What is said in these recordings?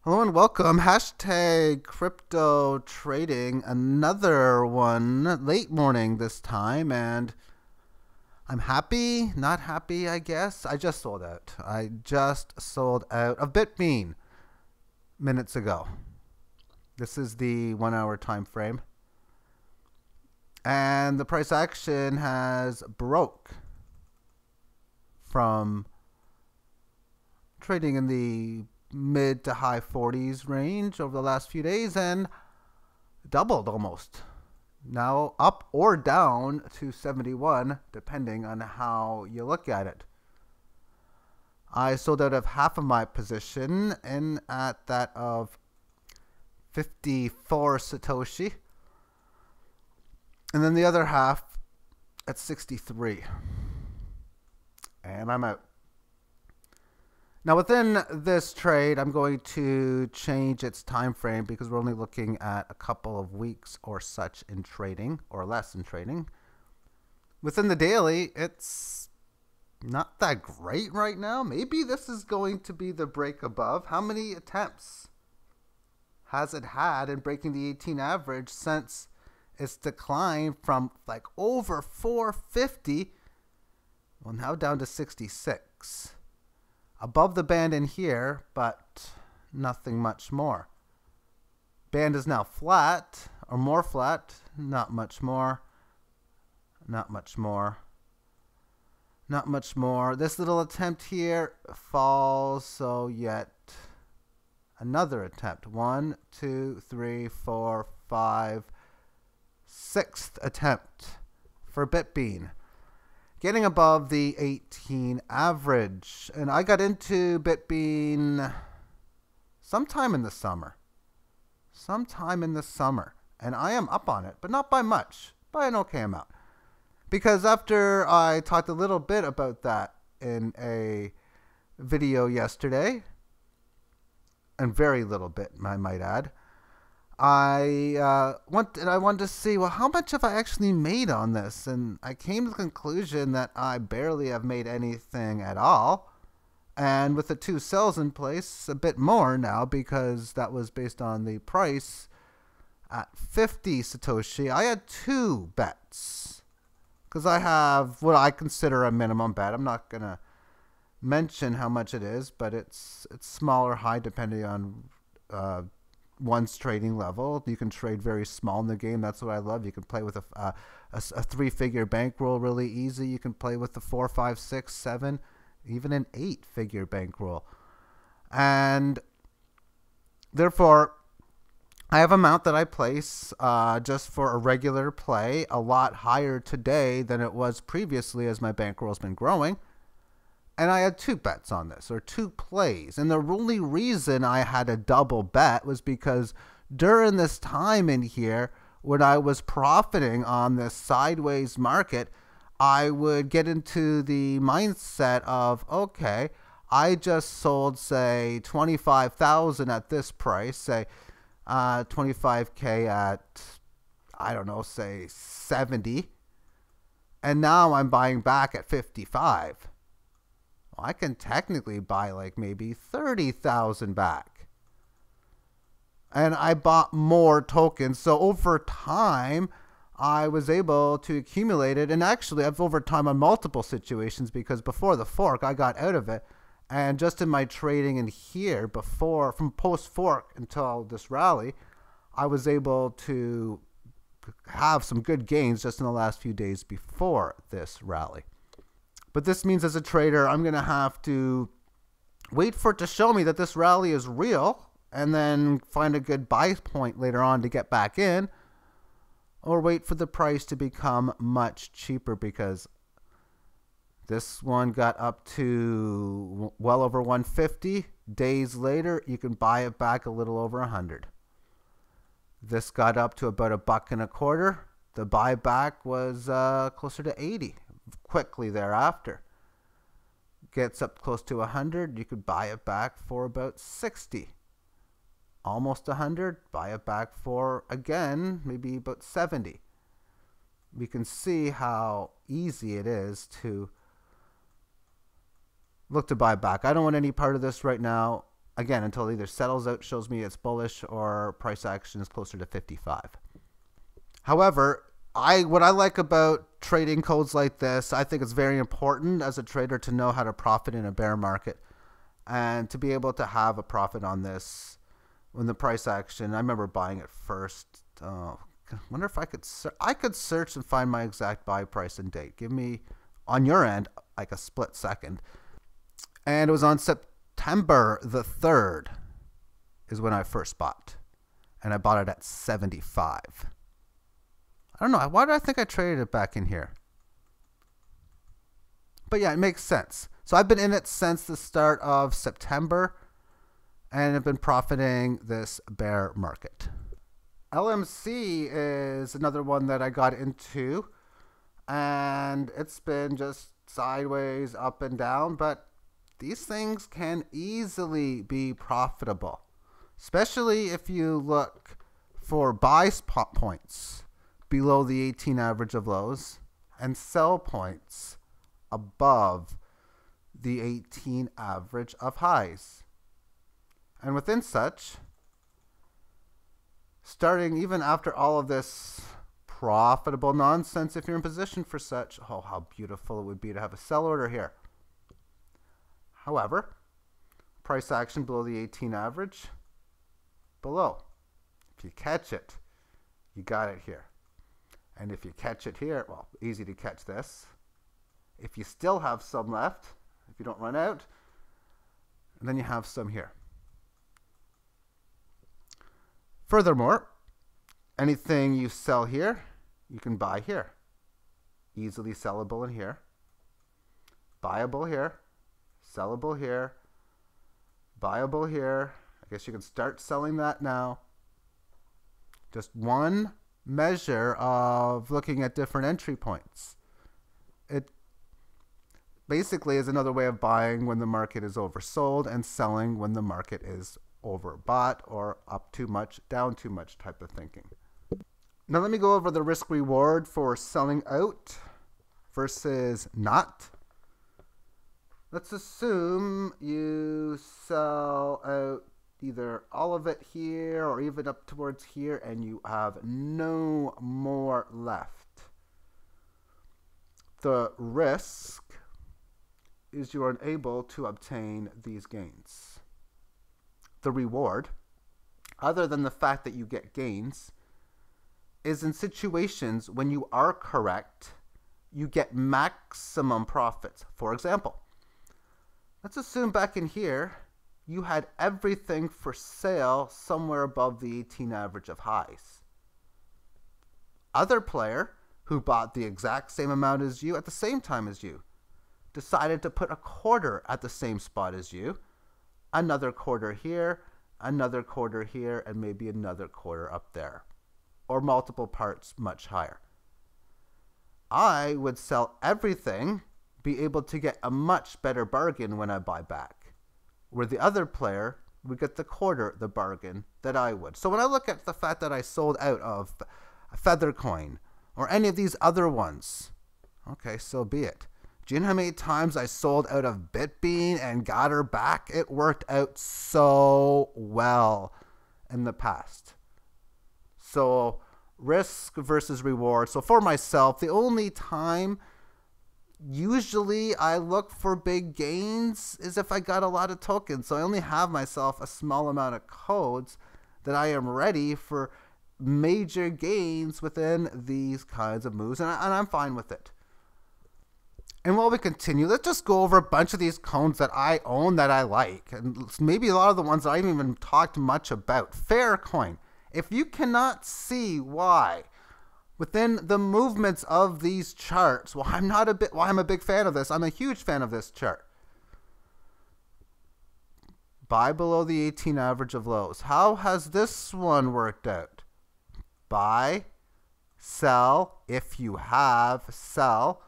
Hello and welcome. Hashtag crypto trading. Another one. Late morning this time. And I'm happy, not happy, I guess. I just sold out. I just sold out of Bitbean minutes ago. This is the 1 hour time frame. And the price action has broke from trading in the mid to high 40s range over the last few days and doubled almost. Now up or down to 71 depending on how you look at it. I sold out of half of my position in at that of 54 Satoshi, and then the other half at 63, and I'm out. Now within this trade, I'm going to change its time frame because we're only looking at a couple of weeks or such in trading, or less in trading. Within the daily, it's not that great right now. Maybe this is going to be the break above. How many attempts has it had in breaking the 18 average since its decline from like over 450, well, now down to 66? Above the band in here, but nothing much more. Band is now flat, or more flat, not much more, not much more, not much more. This little attempt here falls, so yet another attempt. 1, 2, 3, 4, 5, sixth attempt for Bitbean. Getting above the 18 average. And I got into Bitbean sometime in the summer. And I am up on it, but not by much, by an okay amount. Because after I talked a little bit about that in a video yesterday, and very little bit, I might add, I wanted to see, well, how much have I actually made on this? And I came to the conclusion that I barely have made anything at all. And with the 2 sells in place, a bit more now, because that was based on the price at 50 Satoshi. I had 2 bets because I have what I consider a minimum bet. I'm not going to mention how much it is, but it's small or high depending on one's trading level. You can trade very small in the game. That's what I love. You can play with a 3-figure bankroll really easy. You can play with the 4, 5, 6, 7, even an 8-figure bankroll. And therefore, I have an amount that I place just for a regular play, a lot higher today than it was previously as my bankroll has been growing. And I had 2 bets on this, or 2 plays. And the only reason I had a double bet was because during this time in here, when I was profiting on this sideways market, I would get into the mindset of, okay, I just sold, say, 25,000 at this price, say 25K at, I don't know, say 70. And now I'm buying back at 55. I can technically buy like maybe 30,000 back. And I bought more tokens. So over time, I was able to accumulate it. And actually, I've over time on multiple situations, because before the fork, I got out of it. And just in my trading in here before, from post fork until this rally, I was able to have some good gains just in the last few days before this rally. But this means as a trader, I'm going to have to wait for it to show me that this rally is real, and then find a good buy point later on to get back in, or wait for the price to become much cheaper, because this one got up to well over 150. Days later, you can buy it back a little over 100. This got up to about $1.25. The buyback was closer to 80. Quickly thereafter, gets up close to 100, you could buy it back for about 60. Almost 100, buy it back for, again, maybe about 70. We can see how easy it is to look to buy back. I don't want any part of this right now. Again, until it either settles out, shows me it's bullish, or price action is closer to 55. However, what I like about trading codes like this, I think it's very important as a trader to know how to profit in a bear market and to be able to have a profit on this when the price action. I remember buying it first. I wonder if I could search and find my exact buy price and date. Give me, on your end, like a split second. And it was on September the 3rd is when I first bought. And I bought it at 75. I don't know. Why did I think I traded it back in here? But yeah, it makes sense. So I've been in it since the start of September, and I've been profiting this bear market. LMC is another one that I got into, and it's been just sideways, up and down, but these things can easily be profitable, especially if you look for buy spot points below the 18 average of lows and sell points above the 18 average of highs. And within such, starting even after all of this profitable nonsense, if you're in position for such, oh, how beautiful it would be to have a sell order here. However, price action below the 18 average, below. If you catch it, you got it here. And if you catch it here, well, easy to catch this. If you still have some left, if you don't run out, and then you have some here. Furthermore, anything you sell here, you can buy here. Easily sellable in here. Buyable here. Sellable here. Buyable here. I guess you can start selling that now. Just one measure of looking at different entry points. It basically is another way of buying when the market is oversold and selling when the market is overbought or up too much, down too much type of thinking. Now let me go over the risk reward for selling out versus not. Let's assume you sell out either all of it here or even up towards here and you have no more left. The risk is you are unable to obtain these gains. The reward, other than the fact that you get gains, is in situations when you are correct, you get maximum profits. For example, let's assume back in here, you had everything for sale somewhere above the 18 average of highs. Other player who bought the exact same amount as you at the same time as you decided to put a quarter at the same spot as you, another quarter here, another quarter here, and maybe another quarter up there, or multiple parts much higher. I would sell everything, be able to get a much better bargain when I buy back, where the other player would get the quarter the bargain that I would. So when I look at the fact that I sold out of Faircoin or any of these other ones, okay, so be it. Do you know how many times I sold out of Bitbean and got her back? It worked out so well in the past. So risk versus reward. So for myself, the only time usually I look for big gains is if I got a lot of tokens. So I only have myself a small amount of codes that I am ready for major gains within these kinds of moves. And I'm fine with it. And while we continue, let's just go over a bunch of these codes that I own that I like. And maybe a lot of the ones that I haven't even talked much about. Faircoin. If you cannot see why within the movements of these charts, well, I'm a big fan of this. I'm a huge fan of this chart. Buy below the 18 average of lows. How has this one worked out? Buy, sell, if you have, sell.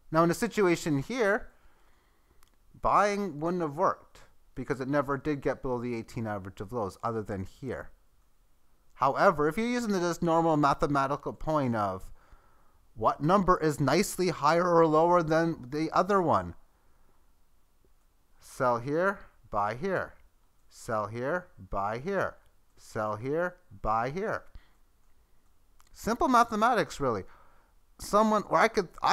Now in a situation here, buying wouldn't have worked because it never did get below the 18 average of lows other than here. However, if you're using this normal mathematical point of what number is nicely higher or lower than the other one, sell here, buy here. sell here, buy here, sell here, buy here. Simple mathematics, really. Someone, or I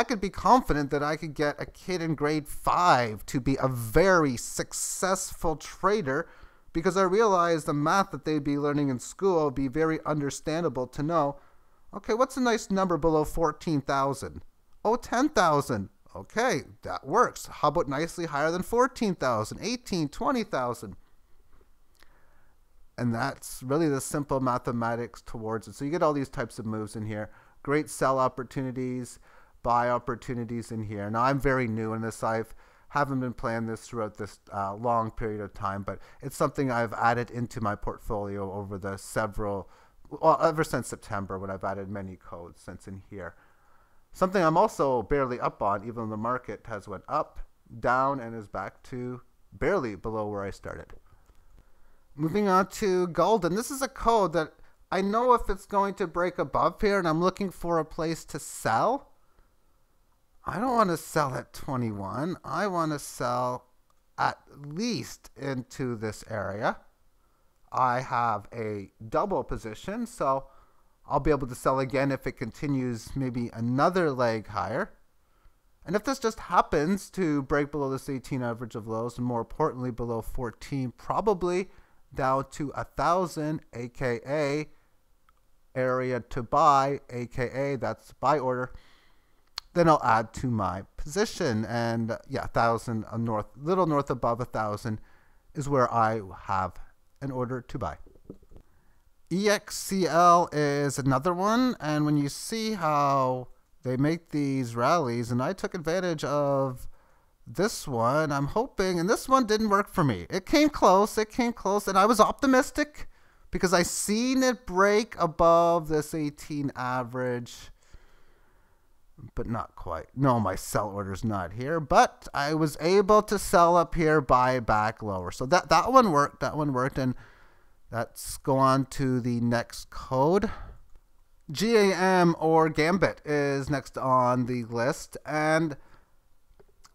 could be confident that I could get a kid in grade 5 to be a very successful trader, because I realized the math that they'd be learning in school would be very understandable to know, okay, what's a nice number below 14,000? Oh, 10,000. Okay, that works. How about nicely higher than 14,000, 18, 20,000? And that's really the simple mathematics towards it. So you get all these types of moves in here. Great sell opportunities, buy opportunities in here. Now, I'm very new in this. Haven't been playing this throughout this long period of time, but it's something I've added into my portfolio over the ever since September, when I've added many codes since in here. Something I'm also barely up on, even though the market has went up, down, and is back to barely below where I started. Moving on to golden. This is a code that I know if it's going to break above here, and I'm looking for a place to sell. I don't want to sell at 21. I want to sell at least into this area. I have a double position, so I'll be able to sell again if it continues maybe another leg higher. And if this just happens to break below this 18 average of lows, and more importantly below 14, probably down to 1,000, aka area to buy, aka that's buy order, then I'll add to my position. And yeah, 1,000 little north above 1,000 is where I have an order to buy. Excl is another one, and when you see how they make these rallies, and I took advantage of this one, I'm hoping, and this one didn't work for me. It came close, and I was optimistic because I seen it break above this 18 average, but not quite. No, my sell order's not here, but I was able to sell up here, buy back lower. So that one worked, and let's go on to the next code. GAM, or Gambit, is next on the list, and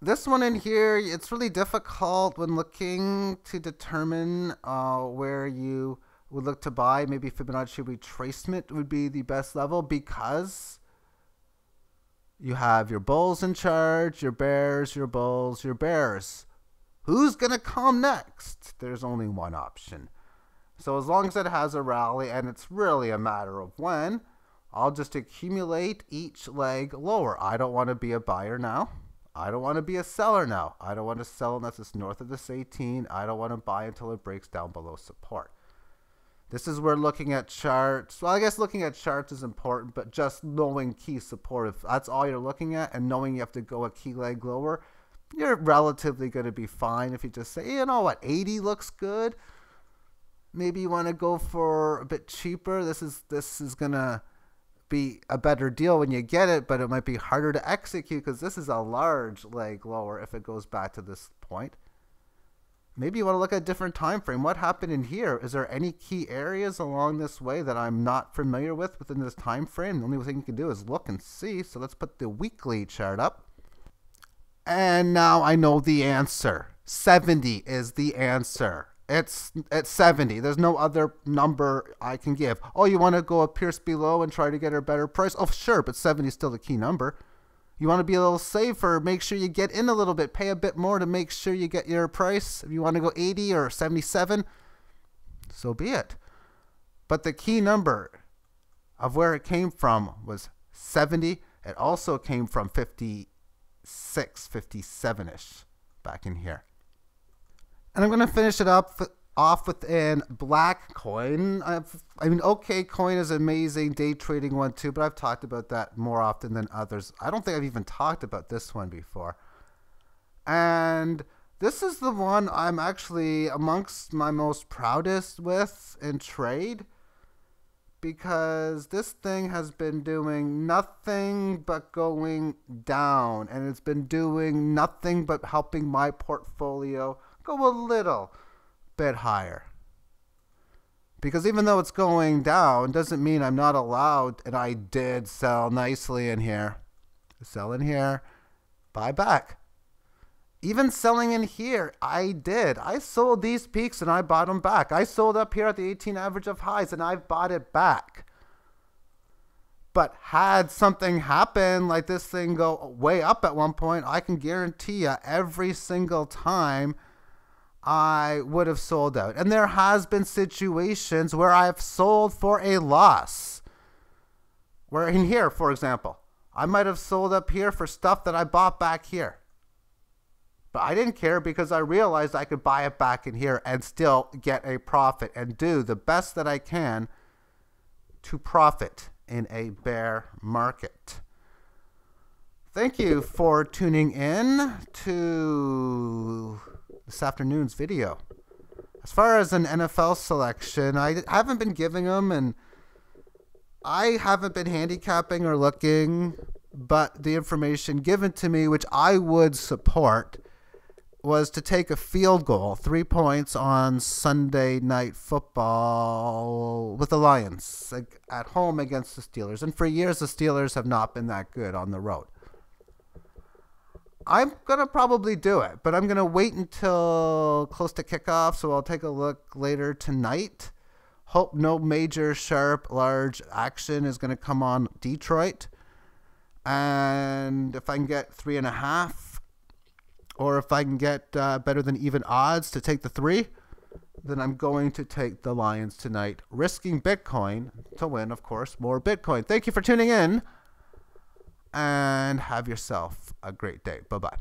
this one in here, it's really difficult when looking to determine where you would look to buy. Maybe Fibonacci retracement would be the best level, because you have your bulls in charge, your bears, your bulls, your bears. Who's going to come next? There's only one option. So as long as it has a rally, and it's really a matter of when, I'll just accumulate each leg lower. I don't want to be a buyer now. I don't want to be a seller now. I don't want to sell unless it's north of this 18. I don't want to buy until it breaks down below support. This is where looking at charts, well, I guess looking at charts is important, but just knowing key support, if that's all you're looking at, and knowing you have to go a key leg lower, you're relatively going to be fine. If you just say, you know what, 80 looks good, maybe you want to go for a bit cheaper. This is going to be a better deal when you get it, but it might be harder to execute because this is a large leg lower if it goes back to this point. Maybe you want to look at a different time frame. What happened in here? Is there any key areas along this way that I'm not familiar with within this time frame? The only thing you can do is look and see. So let's put the weekly chart up. And now I know the answer. 70 is the answer. It's 70. There's no other number I can give. Oh, you want to go a pierce below and try to get a better price? Oh, sure, but 70 is still the key number. You want to be a little safer, make sure you get in a little bit, pay a bit more to make sure you get your price. If you want to go 80 or 77, so be it. But the key number of where it came from was 70. It also came from 56, 57-ish back in here. And I'm going to finish it off within black coin. I mean, OK coin is amazing, day trading one too, but I've talked about that more often than others. I don't think I've even talked about this one before. And this is the one I'm actually amongst my most proudest with in trade, because this thing has been doing nothing but going down, and it's been doing nothing but helping my portfolio go a little bit higher. Because even though it's going down, doesn't mean I'm not allowed, and I did sell nicely in here. Sell in here, buy back. Even selling in here, I did. I sold these peaks and I bought them back. I sold up here at the 18 average of highs and I've bought it back. But had something happen, like this thing go way up at one point, I can guarantee you every single time I would have sold out. And there has been situations where I've sold for a loss. Where in here, for example, I might have sold up here for stuff that I bought back here. But I didn't care because I realized I could buy it back in here and still get a profit and do the best that I can to profit in a bear market. Thank you for tuning in to this afternoon's video. As far as an NFL selection, I haven't been giving them, and I haven't been handicapping or looking, but the information given to me, which I would support, was to take a field goal, 3 points on Sunday Night Football with the Lions, like at home against the Steelers. And for years, the Steelers have not been that good on the road. I'm going to probably do it, but I'm going to wait until close to kickoff, so I'll take a look later tonight. Hope no major, sharp, large action is going to come on Detroit. And if I can get 3.5, or if I can get better than even odds to take the 3, then I'm going to take the Lions tonight, risking Bitcoin to win, of course, more Bitcoin. Thank you for tuning in, and have yourself a great day. Bye-bye.